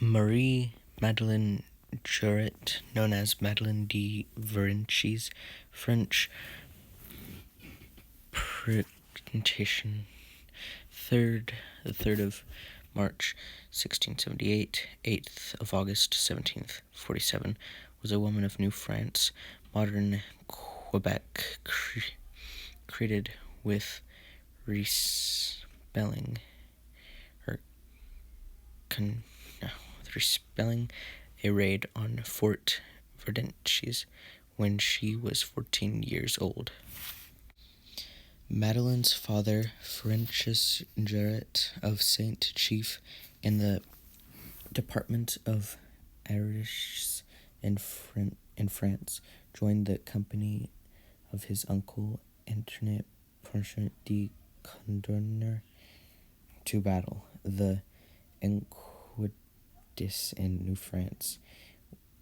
Marie Madeleine Juret, known as Madeleine de Verchères, French presentation, the 3rd of March, 1678, 8th of August, 1747, was a woman of New France, modern Quebec, created with respelling a raid on Fort Verdenches when she was 14 years old. Madeleine's father, Francis Jarret of Saint Chief in the Department of Arches in France, joined the company of his uncle Antoine Prince de Condorner to battle the Enquidus in New France.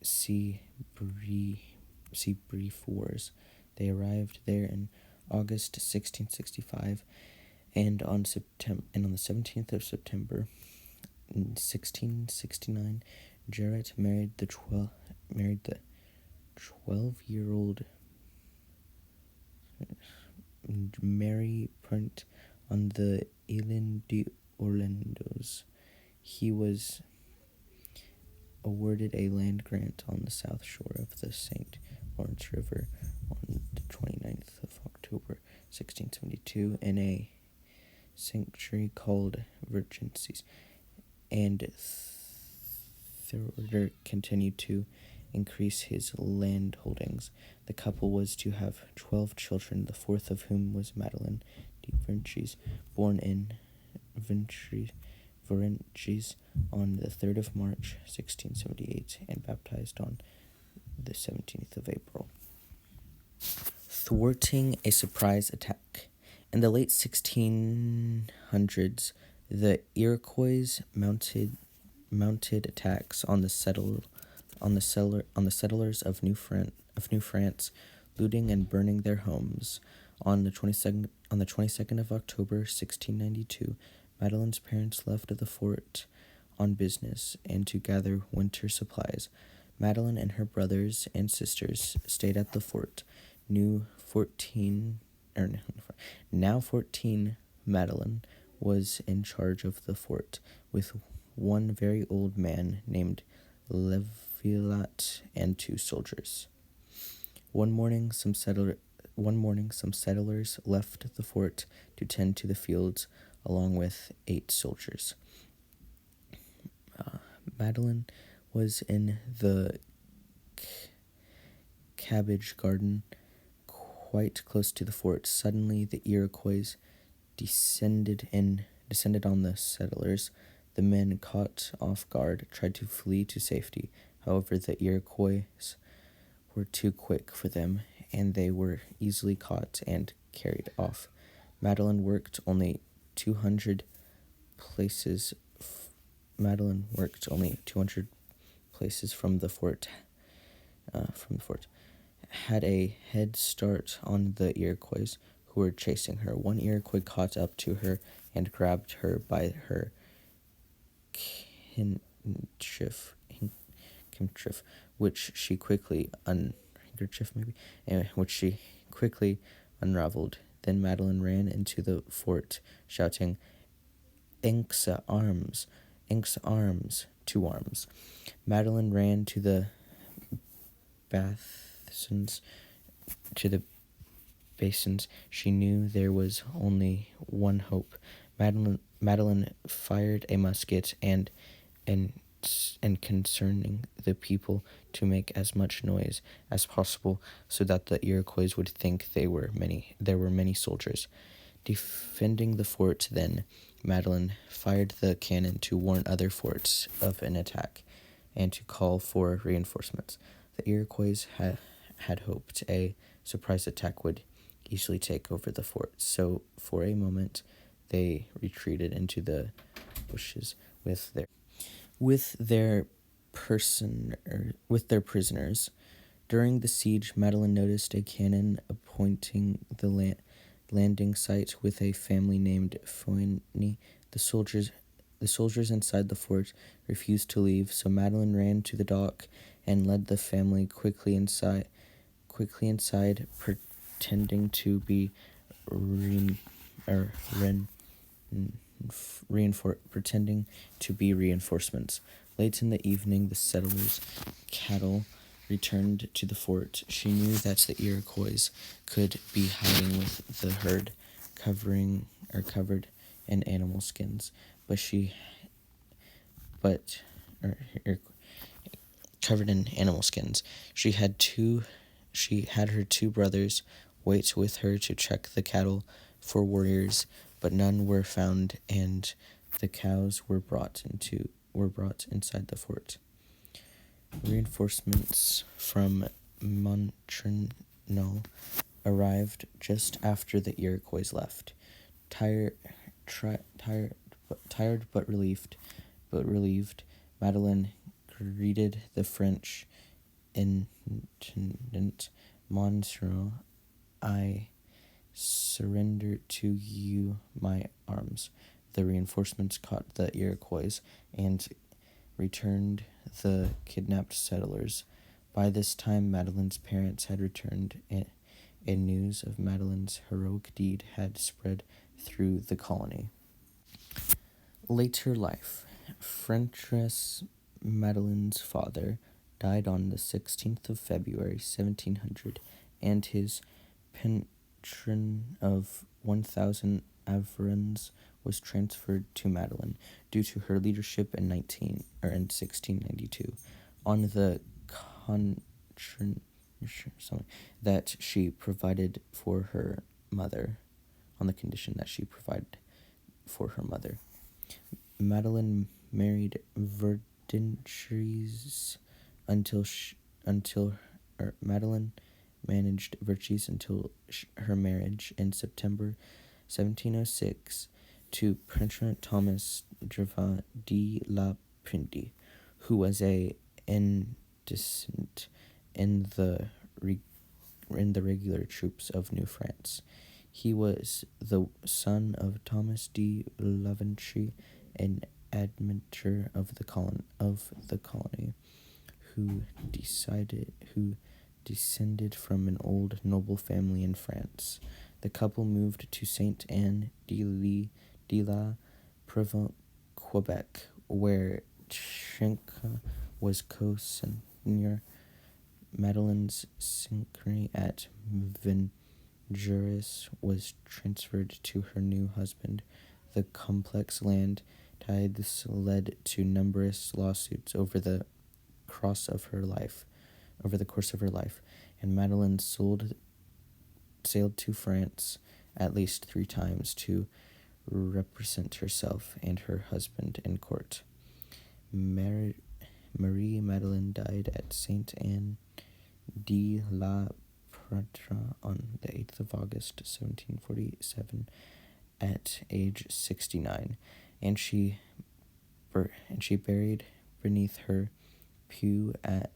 See brief wars. They arrived there in August 1665, and on the 17th of September 1669, Jarret married the 12-year-old Mary Print on the Island de Orlandos. He was awarded a land grant on the south shore of the St. Lawrence River on the 29th of October 1672 in a sanctuary called Vergences, and Theodore continued to increase his land holdings. The couple was to have 12 children, the fourth of whom was Madeleine de Verchères, born in Verchères on the 3rd of March, 1678, and baptized on the 17th of April. Thwarting a surprise attack. In the late 1600s, the Iroquois mounted attacks on the settlers of New France, looting and burning their homes. On the 22nd of October, 1692, Madeleine's parents left the fort on business and to gather winter supplies. Madeleine and her brothers and sisters stayed at the fort. Now 14, Madeleine was in charge of the fort, with one very old man named Levilat and 2 soldiers. One morning, some settlers left the fort to tend to the fields, along with 8 soldiers. Madeleine was in the cabbage garden, quite close to the fort. Suddenly, the Iroquois descended on the settlers. The men, caught off guard, tried to flee to safety. However, the Iroquois were too quick for them, and they were easily caught and carried off. Madeleine worked only 200 places from the fort. Had a head start on the Iroquois who were chasing her. One Iroquois caught up to her and grabbed her by her handkerchief, which she quickly unraveled. Then Madeleine ran into the fort, shouting, "Inxa arms, Inxa arms, 2 arms." Madeleine ran to the basins. She knew there was only one hope. Madeleine fired a musket and concerning the people to make as much noise as possible so that the Iroquois would think there were many soldiers. Defending the fort, then, Madeleine fired the cannon to warn other forts of an attack and to call for reinforcements. The Iroquois had hoped a surprise attack would easily take over the fort, so for a moment they retreated into the bushes with their prisoners. During the siege, Madeleine noticed a cannon appointing the landing site with a family named Foigny. The The soldiers inside the fort refused to leave, so Madeleine ran to the dock and led the family quickly inside, pretending to be reinforcements. Late in the evening, the settlers' cattle returned to the fort. She knew that the Iroquois could be hiding with the herd, covered in animal skins, but covered in animal skins. She had her two brothers wait with her to check the cattle for warriors, but none were found, and the cows were brought inside the fort. Reinforcements from Montreal arrived just after the Iroquois left. Tired but relieved, Madeleine greeted the French intendant Monsieur. "I surrender to you my arms." The reinforcements caught the Iroquois and returned the kidnapped settlers. By this time, Madeleine's parents had returned, and news of Madeleine's heroic deed had spread through the colony. Later life. Frances Madeleine's father died on the 16th of February, 1700, and his pension of 1,000 avrons was transferred to Madeleine due to her leadership in 1692. On the that she provided for her mother, on the condition that she provided for her mother. Madeleine married Verchères Madeleine managed Verchères until her marriage in September 1706 to Prince Thomas de la Prindy, who was a ensign in the regular troops of New France. He was the son of Thomas de Laventre, an administrator of the colony, who descended from an old noble family in France. The couple moved to Sainte Anne de la Provence, Quebec, where Schenck was co-seigneur. Madeleine's seigneury at Verchères was transferred to her new husband. The complex land tithes led to numerous lawsuits over the course of her life, and Madeleine sailed to France at least 3 times to represent herself and her husband in court. Marie Madeleine died at Sainte Anne de la Prindy on the 8th of August, 1747, at age 69, and she buried beneath her pew at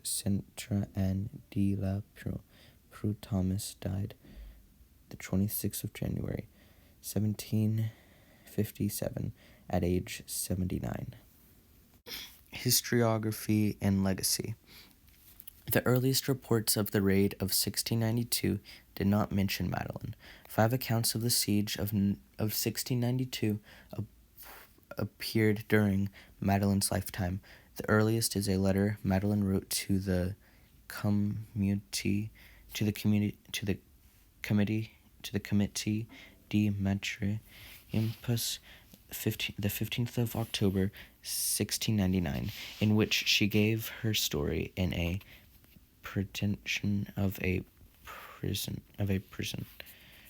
Sainte Anne de la Prindy. Thomas died the 26th of January, 1757, at age 79. Historiography and legacy. The earliest reports of the raid of 1692 did not mention Madeleine. 5 accounts of the siege of 1692 appeared during Madeleine's lifetime. The earliest is a letter Madeleine wrote to the Committee de Maitre Impus, the 15th of October, 1699, in which she gave her story in a pretension of a prison.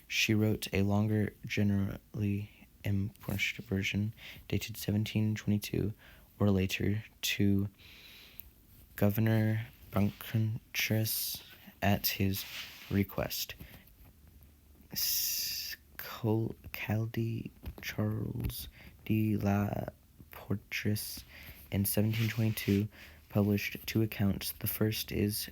She wrote a longer, generally impoverished version, dated 1722 or later, to Governor Banquetres at his request. Caldi Charles de la Portress in 1722 published 2 accounts. The first is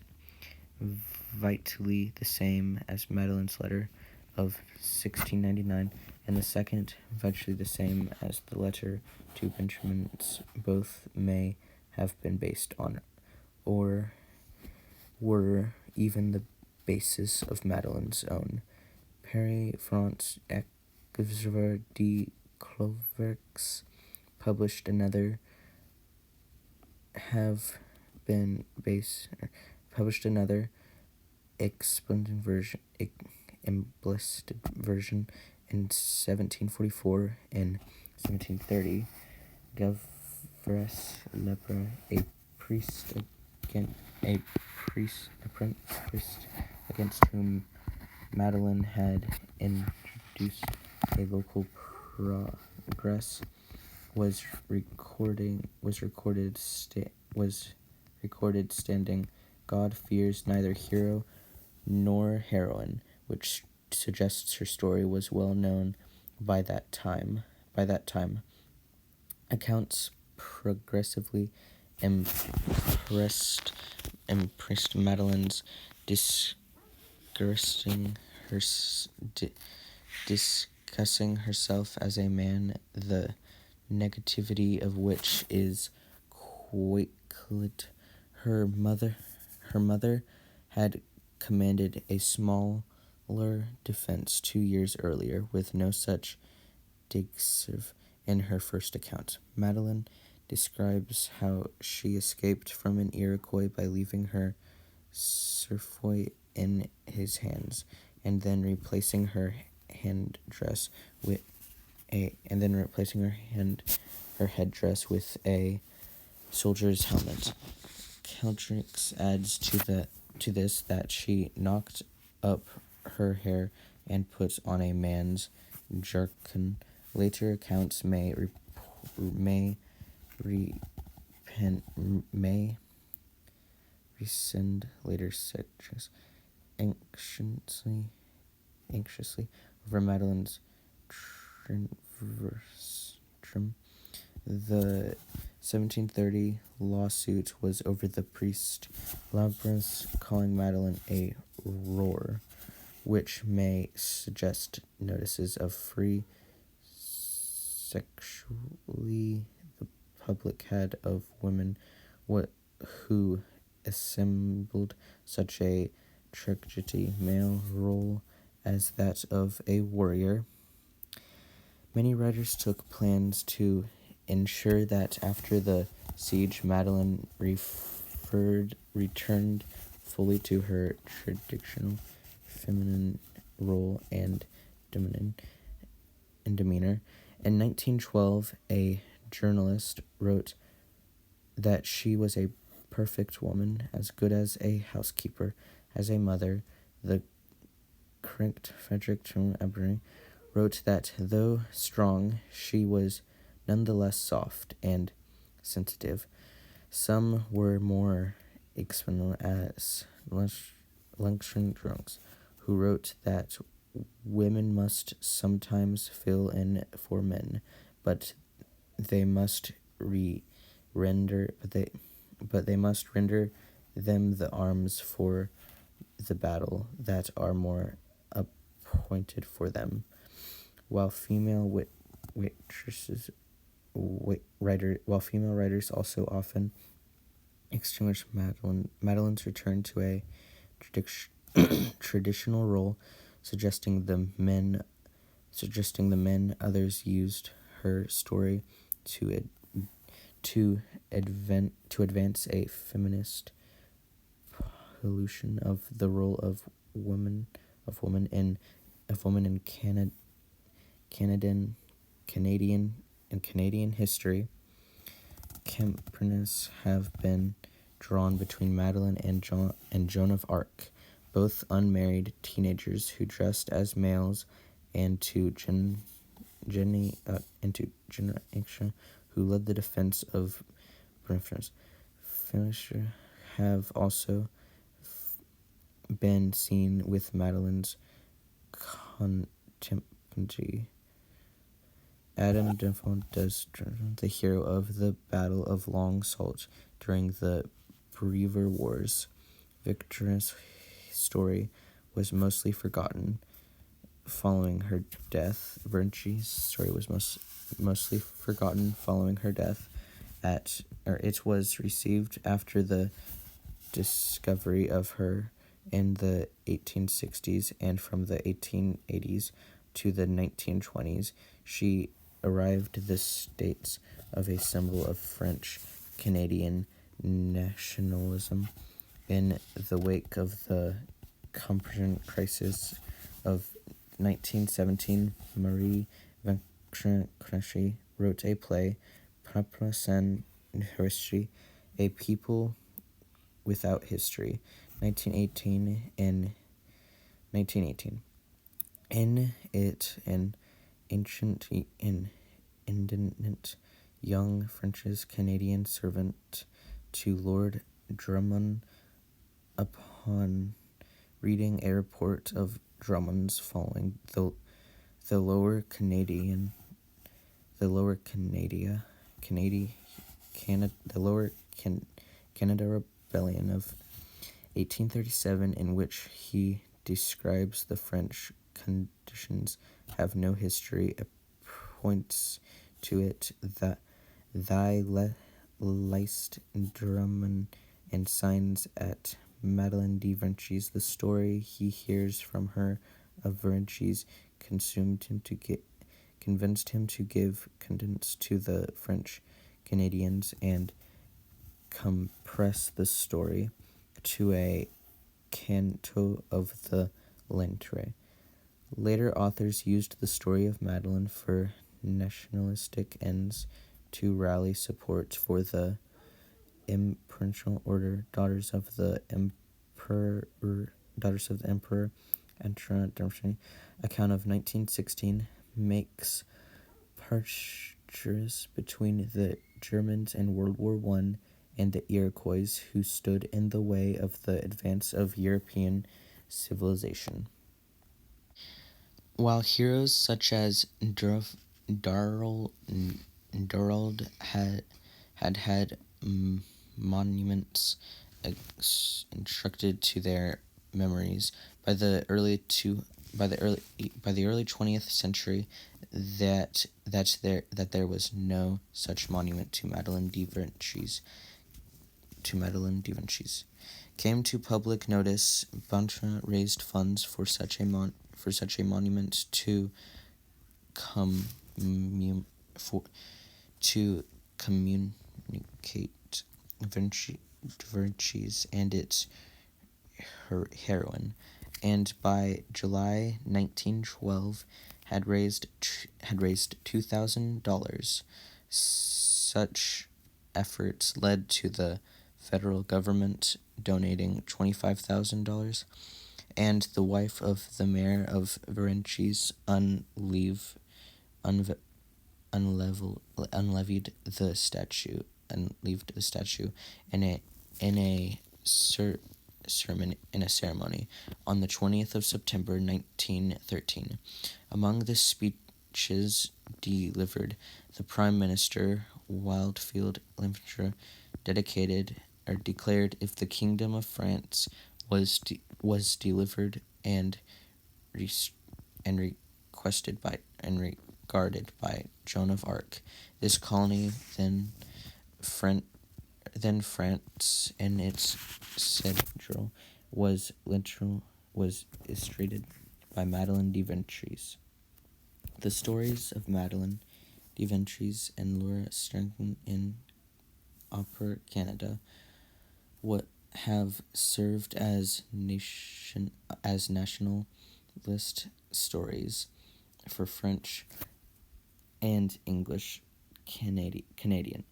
vitally the same as Madeleine's letter of 1699, and the second virtually the same as the letter to Benjamin's. Both may have been based on or were even the basis of Madeleine's own. Paris, France, Exver de Cloverx published another have been base published another expanded version embellished version in 1744. In 1730, Gavres Lepre, a priest against whom Madeleine had introduced a local progress, was recorded standing, "God fears neither hero nor heroine," which suggests her story was well known by that time. Accounts progressively impressed Madeleine's discussing herself as a man, the negativity of which is quite. Her mother had commanded a smaller defense 2 years earlier, with no such dixive in her first account. Madeleine describes how she escaped from an Iroquois by leaving her cerfeuil in his hands, and then replacing her headdress with a soldier's helmet. Caldrix adds to this that she knocked up her hair and put on a man's jerkin. Later accounts may rescind later sections anxiously over Madeleine's trim. The 1730 lawsuit was over the priest Labrance calling Madeleine a roar, which may suggest notices of free sexually the public had of women who assembled such a tragedy male role as that of a warrior. Many writers took plans to ensure that after the siege, Madeleine returned fully to her traditional feminine role and demeanor. In 1912, a journalist wrote that she was a perfect woman, as good as a housekeeper, as a mother. The correct Frederick Aberry wrote that though strong, she was nonetheless soft and sensitive. Some were more expendable, as Langston Drunks, who wrote that women must sometimes fill in for men, but they must render them the arms for the battle that are more appointed for them. While female writers also often extinguish Madeleine's return to a traditional role, suggesting the men others used her story to advance a feminist pollution of the role of woman in Canadian history. Comparisons have been drawn between Madeleine and Joan of Arc, both unmarried teenagers who dressed as males, and to Jenny who led the defense of British. Finishers have also been seen with Madeleine's contemporary. Adam Defoe does the hero of the Battle of Long Sault during the Brever Wars. Victoria's story was mostly forgotten. following her death. Verchères' story was mostly forgotten following her death. It was received after the discovery of her in the 1860s, and from the 1880s to the 1920s, she arrived the States of a symbol of French Canadian nationalism. In the wake of the Compression crisis of 1917, Marie Verchères wrote a play, Peuple sans histoire, A People Without History, 1918. In it, an ancient and indignant young French-Canadian servant to Lord Drummond, upon reading a report of Drummond's following the lower Canada Rebellion of 1837, in which he describes the French conditions, have no history, points to it that thy leist Drummond, and signs at Madeleine de Verchères. The story he hears from her of Verchères convinced him to give credence to the French Canadians and compress the story to a canto of the Lentre. Later authors used the story of Madeleine for nationalistic ends, to rally support for the Imperial Order, daughters of the Emperor. Account of 1916 makes parallels between the Germans in World War I and the Iroquois, who stood in the way of the advance of European civilization. While heroes such as Darrell had monuments constructed to their memories by the early 20th century, that there was no such monument to Madeleine de Verchères. Came to public notice, Bantra raised funds for such a monument to communicate Verchères and its heroine, and by July 1912 had raised $2,000. Such efforts led to the federal government donating $25,000, and the wife of the mayor of Verchères unleavened the statue in a ceremony on the 20th of September 1913. Among the speeches delivered, the Prime Minister, Wildfield Limper, declared if the Kingdom of France was delivered and requested by and regarded by Joan of Arc, this colony, then France and its central, was illustrated by Madeleine de Verchères. The stories of Madeleine de Verchères and Laura Stanton in Upper Canada what have served as nationalist stories for French and English Canadians.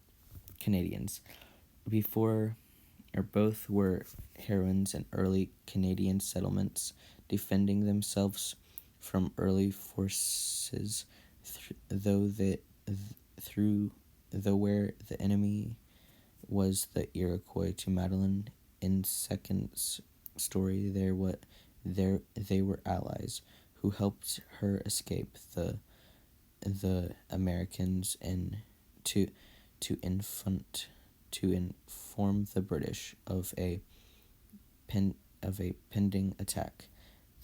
Both were heroines in early Canadian settlements, defending themselves from early forces, though where the enemy was the Iroquois. To Madeleine, in Second's story, they were allies who helped her escape the Americans and to inform the British of a pending attack.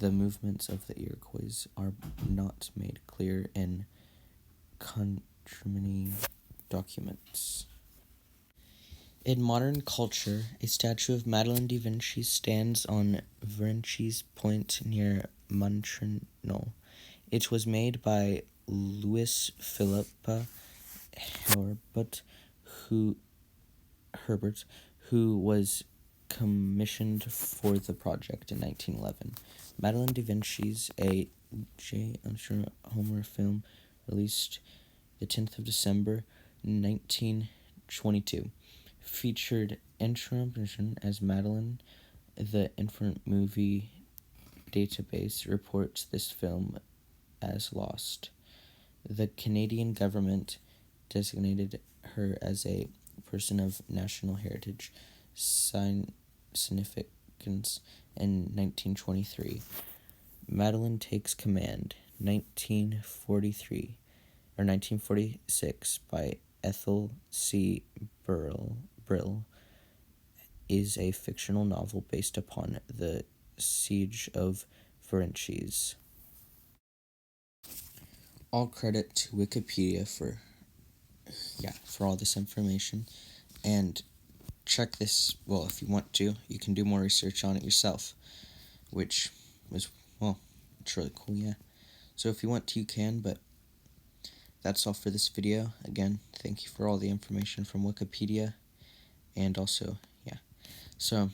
The movements of the Iroquois are not made clear in contemporary documents. In modern culture, a statue of Madeleine de Verchères stands on Verchères Point near Montreal. It was made by Louis Philippe Herbert, who was commissioned for the project in 1911. Madeleine de Verchères, a J. Homer film released the 10th of December 1922, featured interpretation as Madeleine. The Infant Movie Database reports this film as lost. The Canadian government designated her as a person of national heritage significance in 1923. Madeleine takes command 1946 by Ethel C. Brill is a fictional novel based upon the Siege of Verchères. All credit to Wikipedia for all this information, and check this. Well, if you want to, you can do more research on it yourself, which was, it's really cool, yeah. So if you want to, you can, but that's all for this video. Again, thank you for all the information from Wikipedia, and also, so,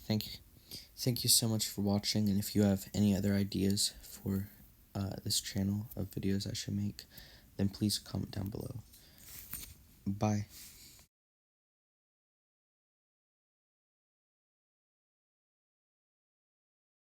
thank you so much for watching, and if you have any other ideas for this channel of videos I should make, then please comment down below. Bye.